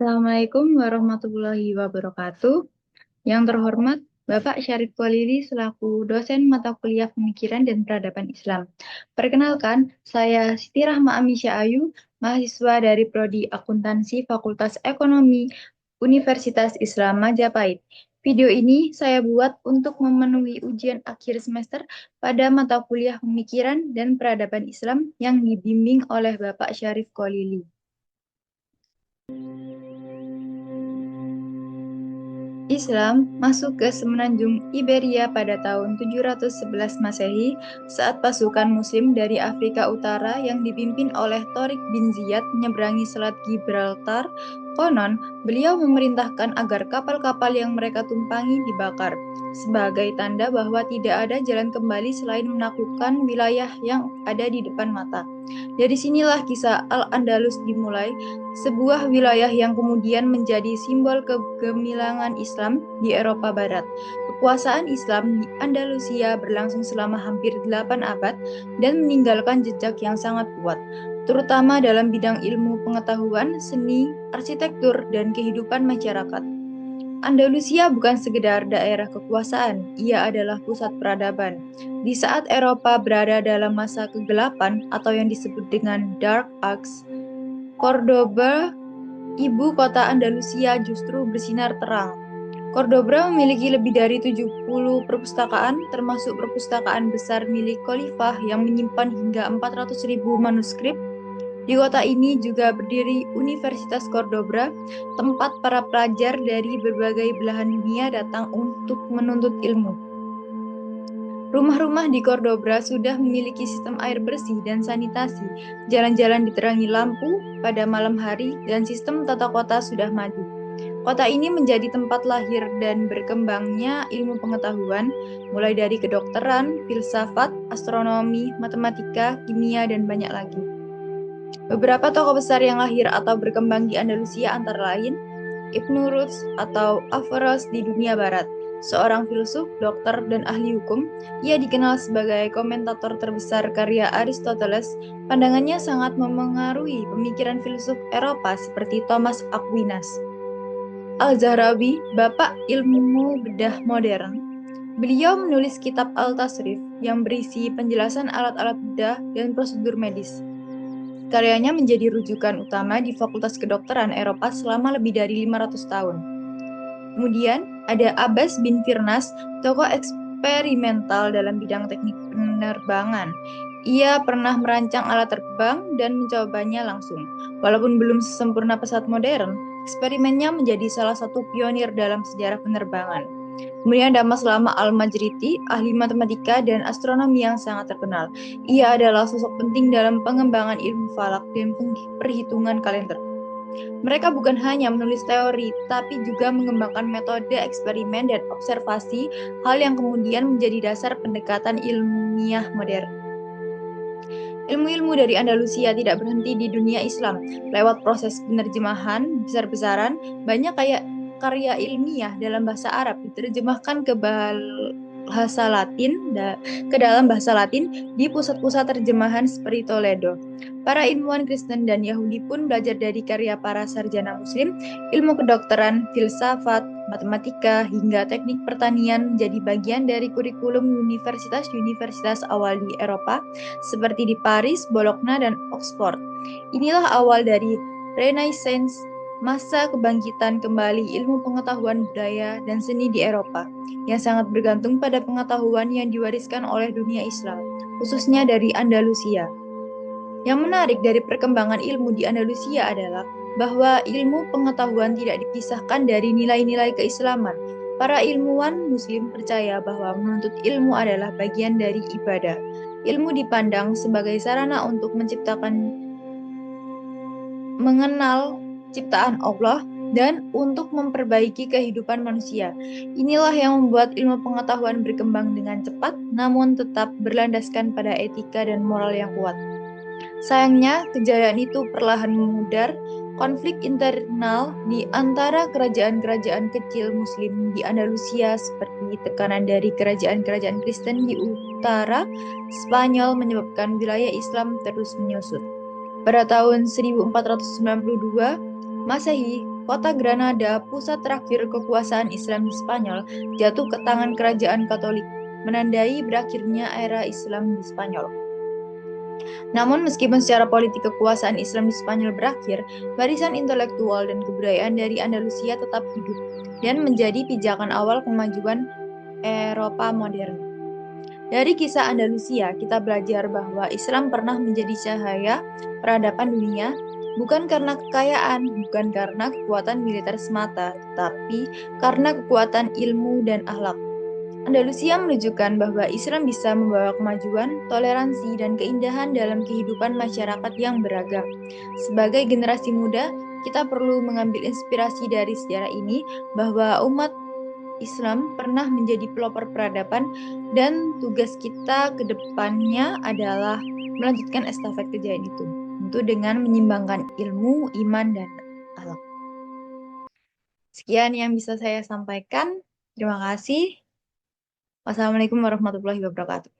Assalamualaikum warahmatullahi wabarakatuh. Yang terhormat Bapak Syarif Khalili selaku dosen mata kuliah Pemikiran dan Peradaban Islam. Perkenalkan, saya Siti Rahma Amisya Ayu, mahasiswa dari Prodi Akuntansi Fakultas Ekonomi Universitas Islam Majapahit. Video ini saya buat untuk memenuhi ujian akhir semester pada mata kuliah Pemikiran dan Peradaban Islam yang dibimbing oleh Bapak Syarif Khalili. Islam masuk ke semenanjung Iberia pada tahun 711 Masehi saat pasukan Muslim dari Afrika Utara yang dipimpin oleh Torik bin Ziyad menyeberangi Selat Gibraltar. Konon, beliau memerintahkan agar kapal-kapal yang mereka tumpangi dibakar, sebagai tanda bahwa tidak ada jalan kembali selain menaklukkan wilayah yang ada di depan mata. Dari sinilah kisah Al-Andalus dimulai, sebuah wilayah yang kemudian menjadi simbol kegemilangan Islam di Eropa Barat. Kekuasaan Islam di Andalusia berlangsung selama hampir 8 abad dan meninggalkan jejak yang sangat kuat, terutama dalam bidang ilmu pengetahuan, seni, arsitektur, dan kehidupan masyarakat. Andalusia bukan sekedar daerah kekuasaan, ia adalah pusat peradaban. Di saat Eropa berada dalam masa kegelapan atau yang disebut dengan Dark Ages, Cordoba, ibu kota Andalusia, justru bersinar terang. Cordoba memiliki lebih dari 70 perpustakaan, termasuk perpustakaan besar milik khalifah yang menyimpan hingga 400.000 manuskrip. Di kota ini juga berdiri Universitas Cordoba, tempat para pelajar dari berbagai belahan dunia datang untuk menuntut ilmu. Rumah-rumah di Cordoba sudah memiliki sistem air bersih dan sanitasi, jalan-jalan diterangi lampu pada malam hari, dan sistem tata kota sudah maju. Kota ini menjadi tempat lahir dan berkembangnya ilmu pengetahuan, mulai dari kedokteran, filsafat, astronomi, matematika, kimia, dan banyak lagi. Beberapa tokoh besar yang lahir atau berkembang di Andalusia antara lain Ibnu Rushd atau Averroes di dunia barat, seorang filsuf, dokter, dan ahli hukum. Ia dikenal sebagai komentator terbesar karya Aristoteles. Pandangannya sangat memengaruhi pemikiran filsuf Eropa seperti Thomas Aquinas. Al-Zahrawi, bapak ilmu bedah modern. Beliau menulis kitab Al-Tasrif yang berisi penjelasan alat-alat bedah dan prosedur medis. Karyanya menjadi rujukan utama di Fakultas Kedokteran Eropa selama lebih dari 500 tahun. Kemudian ada Abbas bin Firnas, tokoh eksperimental dalam bidang teknik penerbangan. Ia pernah merancang alat terbang dan mencobanya langsung. Walaupun belum sesempurna pesawat modern, eksperimennya menjadi salah satu pionir dalam sejarah penerbangan. Kemudian ada Maslama Al-Majriti, ahli matematika dan astronomi yang sangat terkenal. Ia adalah sosok penting dalam pengembangan ilmu falak dan perhitungan kalender. Mereka bukan hanya menulis teori, tapi juga mengembangkan metode eksperimen dan observasi, hal yang kemudian menjadi dasar pendekatan ilmiah modern. Ilmu-ilmu dari Andalusia tidak berhenti di dunia Islam. Lewat proses penerjemahan besar-besaran, banyak karya ilmiah dalam bahasa Arab diterjemahkan ke dalam bahasa Latin di pusat-pusat terjemahan seperti Toledo. Para ilmuwan Kristen dan Yahudi pun belajar dari karya para sarjana Muslim. Ilmu kedokteran, filsafat, matematika, hingga teknik pertanian menjadi bagian dari kurikulum universitas-universitas awal di Eropa, seperti di Paris, Bologna, dan Oxford. Inilah awal dari Renaissance, masa kebangkitan kembali ilmu pengetahuan budaya dan seni di Eropa, yang sangat bergantung pada pengetahuan yang diwariskan oleh dunia Islam, khususnya dari Andalusia. Yang menarik dari perkembangan ilmu di Andalusia adalah bahwa ilmu pengetahuan tidak dipisahkan dari nilai-nilai keislaman. Para ilmuwan Muslim percaya bahwa menuntut ilmu adalah bagian dari ibadah. Ilmu dipandang sebagai sarana untuk mengenal ciptaan Allah dan untuk memperbaiki kehidupan manusia. Inilah yang membuat ilmu pengetahuan berkembang dengan cepat, namun tetap berlandaskan pada etika dan moral yang kuat. Sayangnya, kejayaan itu perlahan memudar. Konflik internal di antara kerajaan-kerajaan kecil Muslim di Andalusia, seperti tekanan dari kerajaan-kerajaan Kristen di utara Spanyol, menyebabkan wilayah Islam terus menyusut. Pada tahun 1492 Masehi, kota Granada, pusat terakhir kekuasaan Islam di Spanyol, jatuh ke tangan kerajaan Katolik, menandai berakhirnya era Islam di Spanyol. Namun meskipun secara politik kekuasaan Islam di Spanyol berakhir, barisan intelektual dan kebudayaan dari Andalusia tetap hidup dan menjadi pijakan awal kemajuan Eropa modern. Dari kisah Andalusia, kita belajar bahwa Islam pernah menjadi cahaya peradaban dunia, bukan karena kekayaan, bukan karena kekuatan militer semata, tetapi karena kekuatan ilmu dan akhlak. Andalusia menunjukkan bahwa Islam bisa membawa kemajuan, toleransi, dan keindahan dalam kehidupan masyarakat yang beragam. Sebagai generasi muda, kita perlu mengambil inspirasi dari sejarah ini bahwa umat Islam pernah menjadi pelopor peradaban dan tugas kita ke depannya adalah melanjutkan estafet kejayaan itu. Tentu dengan menyimbangkan ilmu, iman, dan akhlak. Sekian yang bisa saya sampaikan. Terima kasih. Wassalamualaikum warahmatullahi wabarakatuh.